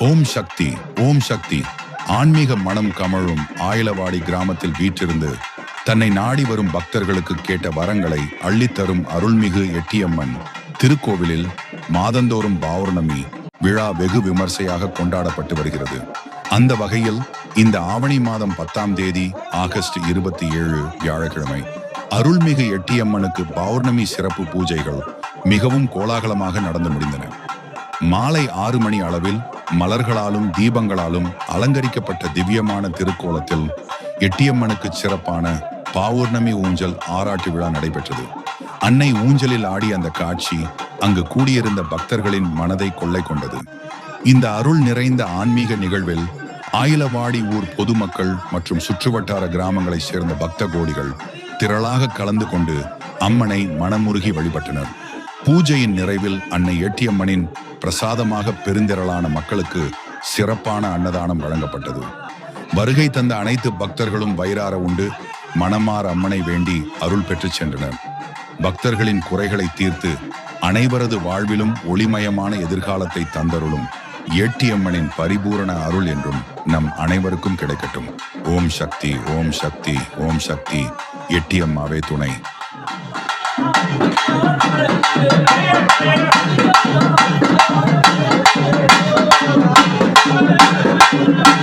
ஓம் சக்தி, ஓம் சக்தி. ஆன்மீக மனம் கமழும் ஆயிலவாடி கிராமத்தில் வீற்றிருந்து தன்னை நாடி வரும் பக்தர்களுக்கு கேட்ட வரங்களை அள்ளித்தரும் அருள்மிகு எட்டியம்மன் திருக்கோவிலில் மாதந்தோறும் பௌர்ணமி விழா வெகு விமர்சையாக கொண்டாடப்பட்டு வருகிறது. அந்த வகையில் இந்த ஆவணி மாதம் 10ஆம் தேதி ஆகஸ்ட் 27 வியாழக்கிழமை அருள்மிகு எட்டியம்மனுக்கு பௌர்ணமி சிறப்பு பூஜைகள் மிகவும் கோலாகலமாக நடந்து முடிந்தன. மாலை 6 மணி அளவில் மலர்களாலும் தீபங்களாலும் அலங்கரிக்கப்பட்ட திவ்யமான திருக்கோலத்தில் எட்டியம்மனுக்கு சிறப்பான பௌர்ணமி ஊஞ்சல் ஆராட்டு விழா நடைபெற்றது. அன்னை ஊஞ்சலில் ஆடிய அந்த காட்சி அங்கு கூடியிருந்த பக்தர்களின் மனதை கொள்ளை கொண்டது. இந்த அருள் நிறைந்த ஆன்மீக நிகழ்வில் ஆயிலவாடி ஊர் பொதுமக்கள் மற்றும் சுற்றுவட்டார கிராமங்களைச் சேர்ந்த பக்த கோடிகள் திரளாக கலந்து கொண்டு அம்மனை மனமுருகி வழிபட்டனர். பூஜையின் நிறைவில் அன்னை எட்டியம்மனின் பிரசாதமாக பெருந்திரளான மக்களுக்கு சிறப்பான அன்னதானம் வழங்கப்பட்டது. வருகை தந்த அனைத்து பக்தர்களும் வயிறார உண்டு மனமார அம்மனை வேண்டி அருள் பெற்று சென்றனர். பக்தர்களின் குறைகளை தீர்த்து அனைவரது வாழ்விலும் ஒளிமயமான எதிர்காலத்தை தந்தருளும் எட்டியம்மனின் பரிபூரண அருள் என்றும் நம் அனைவருக்கும் கிடைக்கட்டும். ஓம் சக்தி, ஓம் சக்தி, ஓம் சக்தி. எட்டியம்மாவே துணை. Thank you.